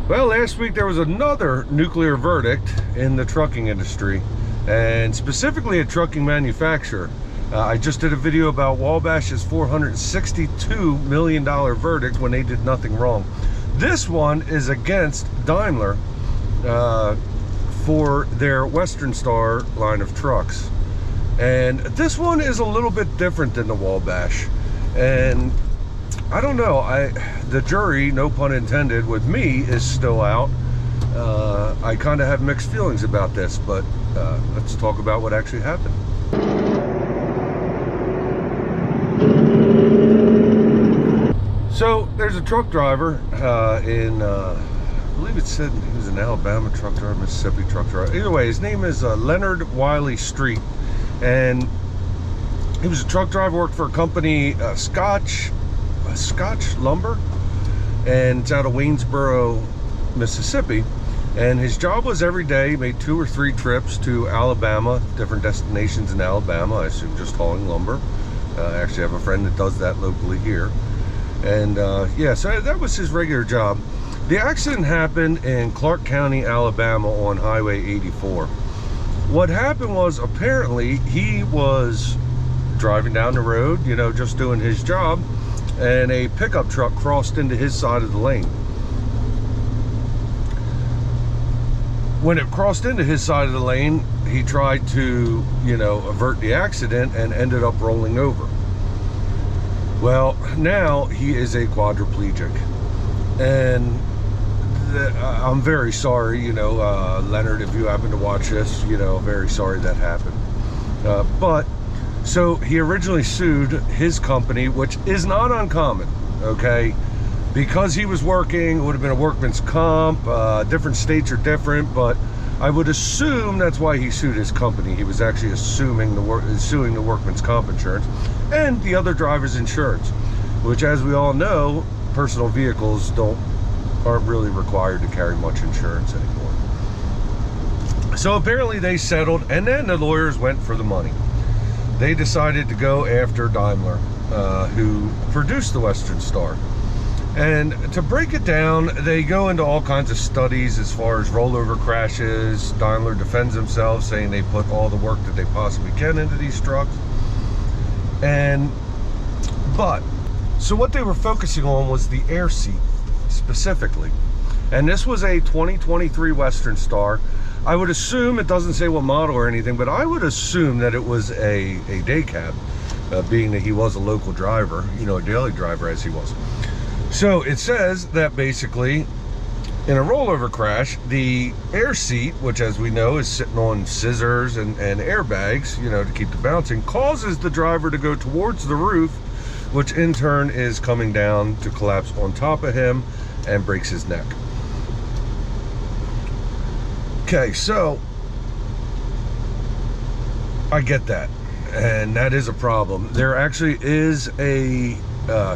Well, last week there was another nuclear verdict in the trucking industry, and specifically a trucking manufacturer. I just did a video about Waubash's $462 million verdict when they did nothing wrong. This one is against Daimler for their Western Star line of trucks. And this one is a little bit different than the Wabash. And I don't know, the jury, no pun intended, with me is still out. I kind of have mixed feelings about this, but let's talk about what actually happened. So there's a truck driver I believe it said he was an Alabama truck driver, Mississippi truck driver. Either way, his name is Leonard Wiley Street, and he was a truck driver, worked for a company, Scotch Lumber, and it's out of Waynesboro, Mississippi. And his job was every day, he made 2 or 3 trips to Alabama, different destinations in Alabama, I assume just hauling lumber. I actually have a friend that does that locally here. And yeah, so that was his regular job. The accident happened in Clark County, Alabama on Highway 84. What happened was, apparently he was driving down the road, you know, just doing his job, and a pickup truck crossed into his side of the lane. When it crossed into his side of the lane, he tried to, you know, avert the accident and ended up rolling over. Well, now he is a quadriplegic, and I'm very sorry, you know, Leonard, if you happen to watch this, you know, very sorry that happened. But so he originally sued his company, which is not uncommon, okay? Because he was working, it would have been a workman's comp. Different states are different, but I would assume that's why he sued his company. He was actually suing the workman's comp insurance and the other driver's insurance, which, as we all know, personal vehicles aren't really required to carry much insurance anymore. So apparently they settled, and then the lawyers went for the money. They decided to go after Daimler, who produced the Western Star. And to break it down, they go into all kinds of studies as far as rollover crashes. Daimler defends themselves, saying they put all the work that they possibly can into these trucks. So what they were focusing on was the air seat, specifically. And this was a 2023 Western Star. I would assume, it doesn't say what model or anything, but I would assume that it was a day cab, being that he was a local driver, you know, a daily driver as he was. So it says that basically in a rollover crash, the air seat, which as we know is sitting on scissors and airbags, you know, to keep the bouncing, causes the driver to go towards the roof, which in turn is coming down to collapse on top of him and breaks his neck. Okay, so I get that, and that is a problem. There actually is a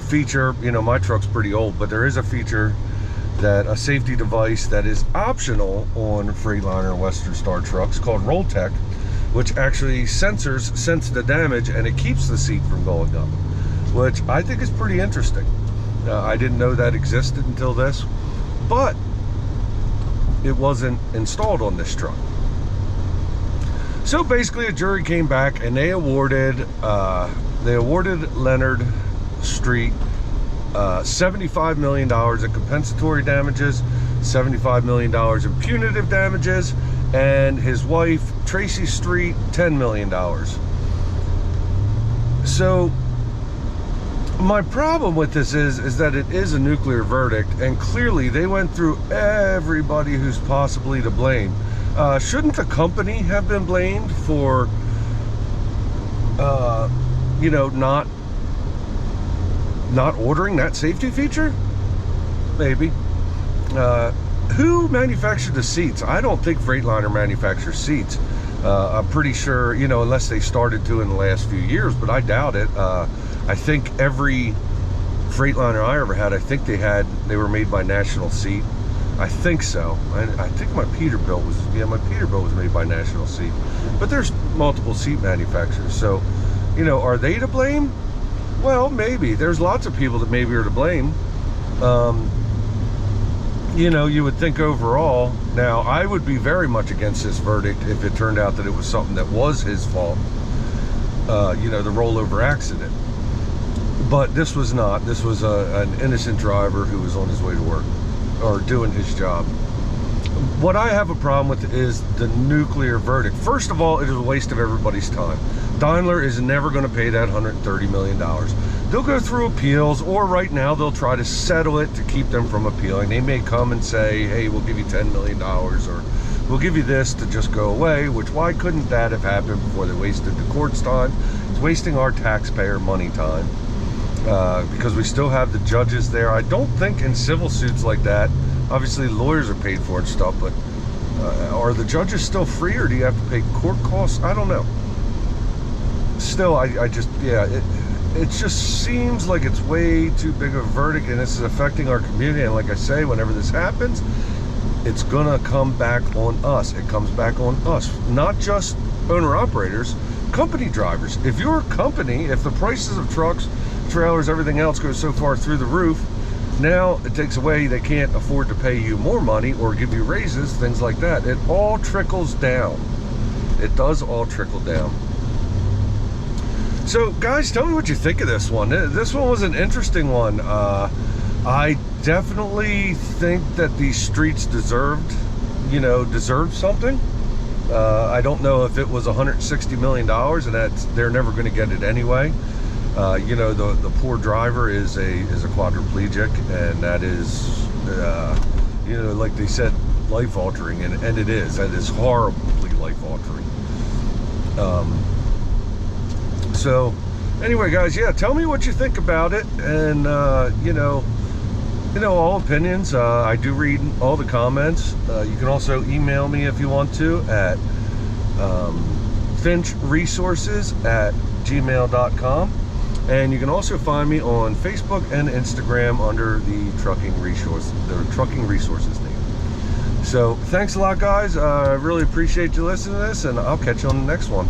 feature, you know, my truck's pretty old, but there is a feature, that a safety device that is optional on Freightliner and Western Star trucks called Roll Tech, which actually sensors sense the damage and it keeps the seat from going up, which I think is pretty interesting. I didn't know that existed until this, but it wasn't installed on this truck. So basically a jury came back and they awarded Leonard Street $75 million in compensatory damages, $75 million in punitive damages, and his wife Tracy Street $10 million. So my problem with this is that it is a nuclear verdict, and clearly they went through everybody who's possibly to blame. Shouldn't the company have been blamed for you know, not ordering that safety feature? Maybe. Who manufactured the seats? I don't think Freightliner manufactures seats. I'm pretty sure, you know, unless they started to in the last few years, but I doubt it. I think every Freightliner I ever had, I think they were made by National Seat. I think so. I think my Peterbilt was made by National Seat. But there's multiple seat manufacturers, so, you know, are they to blame? Well, maybe. There's lots of people that maybe are to blame. you know, you would think overall, now I would be very much against this verdict if it turned out that it was something that was his fault, you know, the rollover accident. But this was not. This was an innocent driver who was on his way to work or doing his job. What I have a problem with is the nuclear verdict. First of all, it is a waste of everybody's time. Daimler is never going to pay that $130 million. They'll go through appeals, or right now they'll try to settle it to keep them from appealing. They may come and say, hey, we'll give you $10 million, or we'll give you this to just go away, which why couldn't that have happened before they wasted the court's time? It's wasting our taxpayer money time, because we still have the judges there. I don't think in civil suits like that, obviously lawyers are paid for and stuff, but are the judges still free, or do you have to pay court costs? I don't know. Still, I just, yeah, it just seems like it's way too big of a verdict, and this is affecting our community. And like I say, whenever this happens, it's gonna come back on us. It comes back on us, not just owner-operators, company drivers. If you're a company, if the prices of trucks, trailers, everything else goes so far through the roof, now it takes away, they can't afford to pay you more money or give you raises, things like that. It all trickles down. It does all trickle down. So guys, tell me what you think of this one. This one was an interesting one. I definitely think that these streets deserved something. I don't know if it was $160 million, and they're never going to get it anyway. You know, the poor driver is a quadriplegic, and that is, you know, like they said, life-altering, and it is. That is horribly life-altering. So anyway, guys, yeah, tell me what you think about it, and you know, all opinions. I do read all the comments. You can also email me if you want to at finchresources@gmail.com, and you can also find me on Facebook and Instagram under the trucking resources name. So thanks a lot, guys. I really appreciate you listening to this, and I'll catch you on the next one.